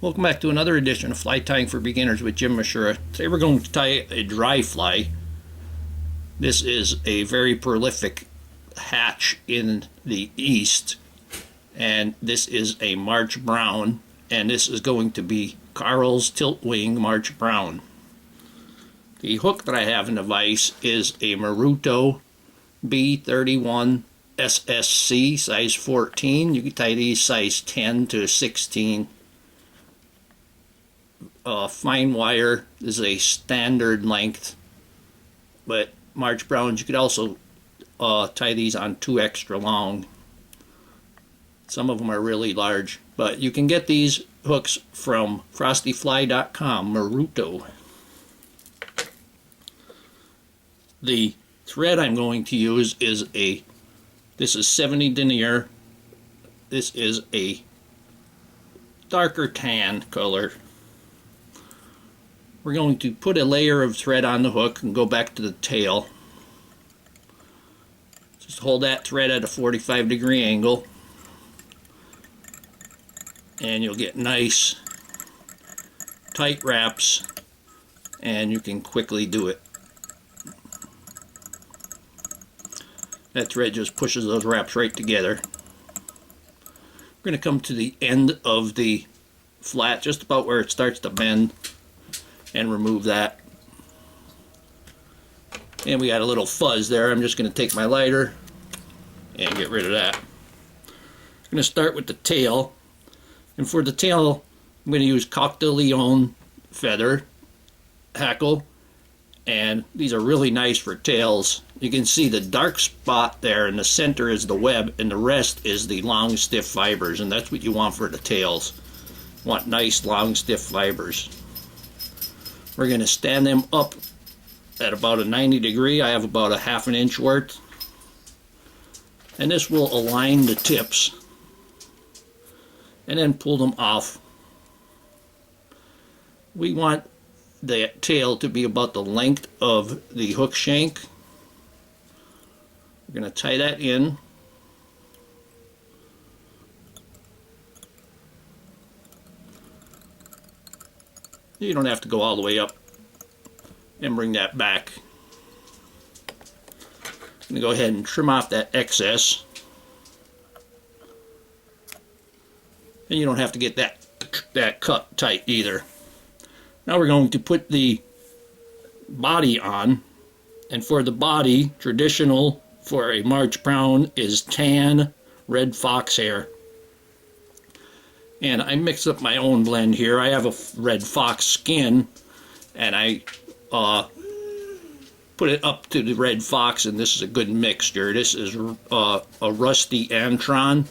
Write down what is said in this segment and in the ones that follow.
Welcome back to another edition of Fly Tying for Beginners with Jim Misiura. Today we're going to tie a dry fly. This is a very prolific hatch in the east, and this is a March Brown, and this is going to be Karls Tilt Wing March Brown. The hook that I have in the vise is a Maruto B31 SSC size 14. You can tie these size 10 to 16. Fine wire is a standard length, but March Browns you could also tie these on 2 extra long. Some of them are really large, but you can get these hooks from frostyfly.com. Maruto. The thread I'm going to use is this is 70 denier. This is a darker tan color. We're going to put a layer of thread on the hook and go back to the tail. Just hold that thread at a 45-degree angle, and you'll get nice tight wraps, and you can quickly do it. That thread just pushes those wraps right together. We're going to come to the end of the flat, just about where it starts to bend, and remove that. And we got a little fuzz there. I'm just going to take my lighter and get rid of that. I'm going to start with the tail, and for the tail I'm going to use Coq de Leon feather hackle, and these are really nice for tails. You can see the dark spot there in the center is the web, and the rest is the long stiff fibers, and that's what you want for the tails. You want nice long stiff fibers. We're going to stand them up at about a 90 degree. I have about a ½ an inch worth. And this will align the tips. And then pull them off. We want the tail to be about the length of the hook shank. We're going to tie that in. You don't have to go all the way up, and bring that back. I'm going to go ahead and trim off that excess. And you don't have to get that cut tight either. Now we're going to put the body on, and for the body, traditional for a March Brown is tan red fox hair. And I mix up my own blend here. I have a red fox skin, and I put it up to the red fox, and this is a good mixture. This is a rusty antron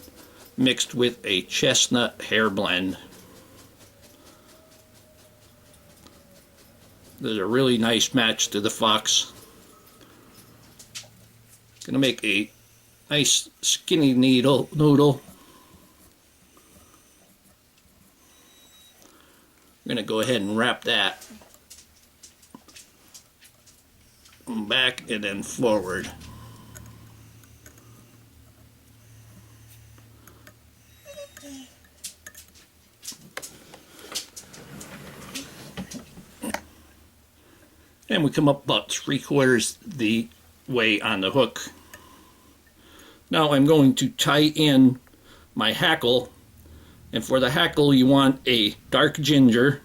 mixed with a chestnut hair blend. There's a really nice match to the fox. Gonna make a nice skinny noodle. I'm going to go ahead and wrap that back and then forward. And we come up about 3/4 the way on the hook. Now I'm going to tie in my hackle. And for the hackle, you want a dark ginger.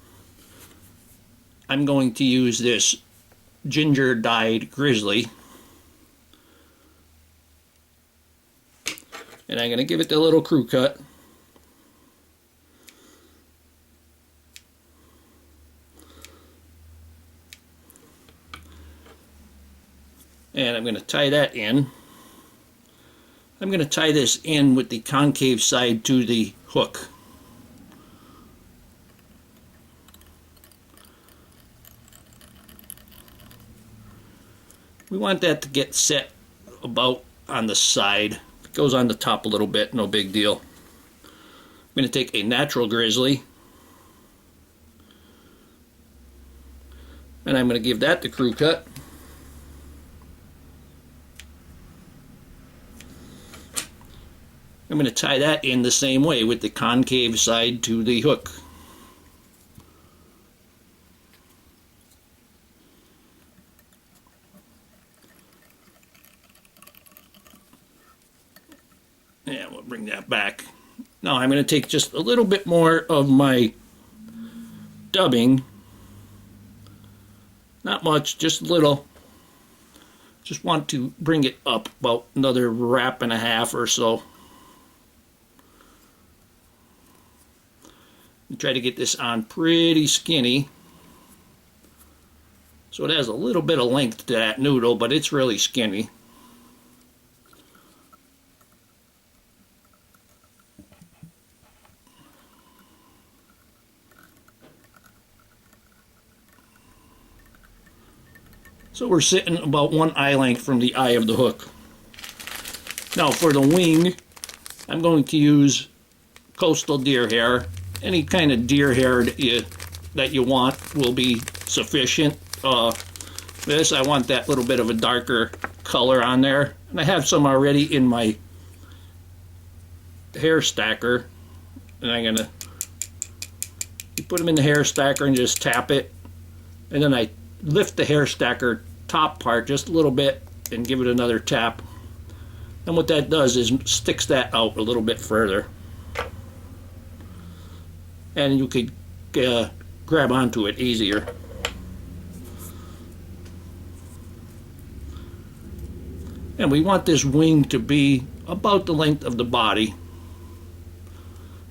I'm going to use this ginger dyed Grizzly. And I'm going to give it the little crew cut. And I'm going to tie that in. I'm going to tie this in with the concave side to the hook. We want that to get set about on the side. If it goes on the top a little bit, no big deal. I'm going to take a natural Grizzly, and I'm going to give that the crew cut. I'm going to tie that in the same way with the concave side to the hook. Yeah, we'll bring that back. Now I'm going to take just a little bit more of my dubbing. Not much, just a little. Just want to bring it up about another wrap and a half or so. Try to get this on pretty skinny. So it has a little bit of length to that noodle, but it's really skinny. So we're sitting about one eye length from the eye of the hook. Now for the wing, I'm going to use coastal deer hair. Any kind of deer hair that you want will be sufficient. This, I want that little bit of a darker color on there. And I have some already in my hair stacker. And I'm going to put them in the hair stacker and just tap it. And then I lift the hair stacker top part just a little bit and give it another tap. And what that does is sticks that out a little bit further. And you could grab onto it easier. And we want this wing to be about the length of the body.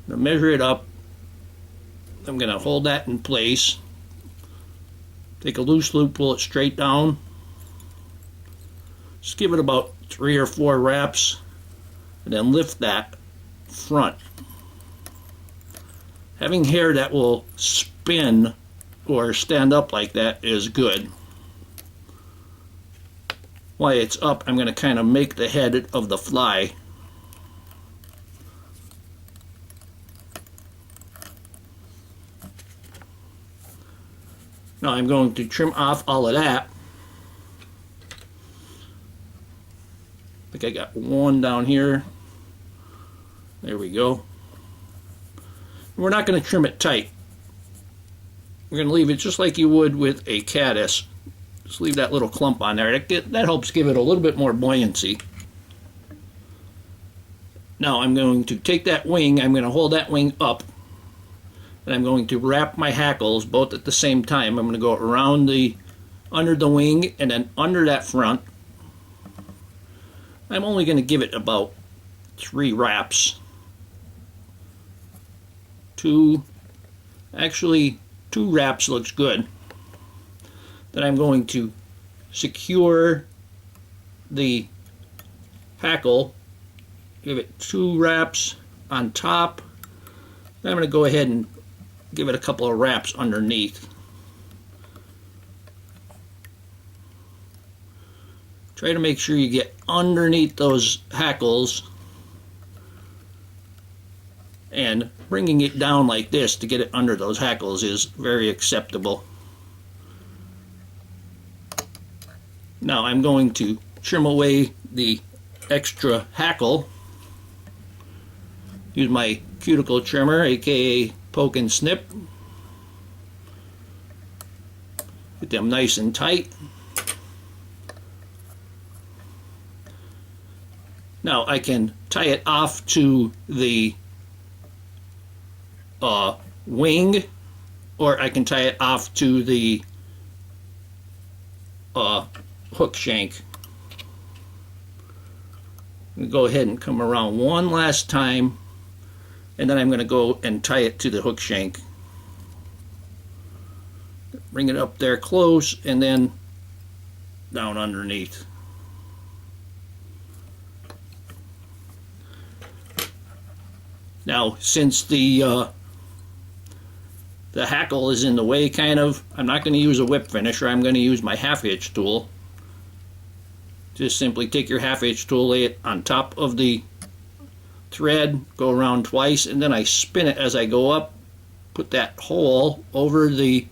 Now measure it up. I'm going to hold that in place. Take a loose loop, pull it straight down. Just give it about 3 or 4 wraps, and then lift that front. Having hair that will spin or stand up like that is good. While it's up, I'm going to kind of make the head of the fly. Now I'm going to trim off all of that. I think I got one down here. There we go. We're not going to trim it tight. We're going to leave it just like you would with a caddis. Just leave that little clump on there. That helps give it a little bit more buoyancy. Now I'm going to take that wing, I'm going to hold that wing up, and I'm going to wrap my hackles both at the same time. I'm going to go around under the wing and then under that front. I'm only going to give it about 3 wraps. 2 wraps looks good. Then I'm going to secure the hackle, give it 2 wraps on top. Then I'm going to go ahead and give it a couple of wraps underneath. Try to make sure you get underneath those hackles, and bringing it down like this to get it under those hackles is very acceptable. Now I'm going to trim away the extra hackle. Use my cuticle trimmer, aka poke and snip. Get them nice and tight. Now I can tie it off to the wing, or I can tie it off to the hook shank. I'm going to go ahead and come around one last time, and then I'm going to go and tie it to the hook shank. Bring it up there close and then down underneath. Now, since the hackle is in the way, kind of, I'm not going to use a whip finisher. I'm going to use my half hitch tool. Just simply take your half hitch tool, lay it on top of the thread, go around twice, and then I spin it as I go up, put that hole over the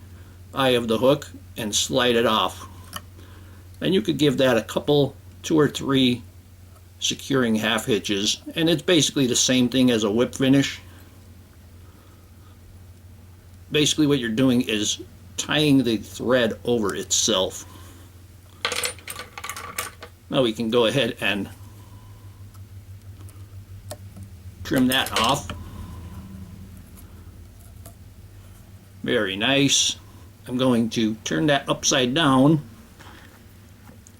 eye of the hook, and slide it off. And you could give that a couple, 2 or 3 securing half hitches, and it's basically the same thing as a whip finish. Basically what you're doing is tying the thread over itself. Now we can go ahead and trim that off. Very nice. I'm going to turn that upside down,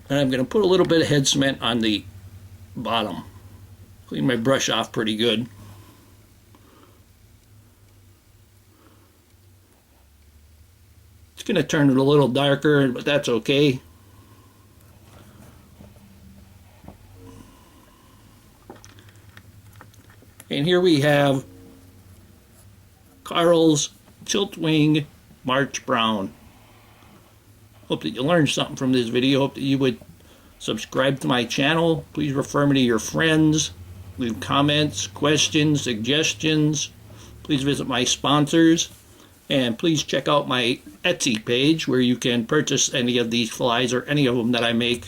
and I'm going to put a little bit of head cement on the bottom. Clean my brush off pretty good. It's going to turn it a little darker, but that's okay. And here we have Karls Tilt Wing March Brown. Hope that you learned something from this video. Hope that you would subscribe to my channel. Please refer me to your friends. Leave comments, questions, suggestions. Please visit my sponsors. And please check out my Etsy page where you can purchase any of these flies or any of them that I make.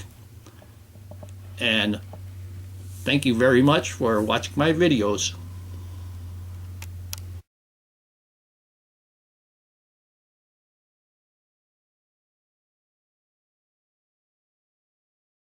And thank you very much for watching my videos.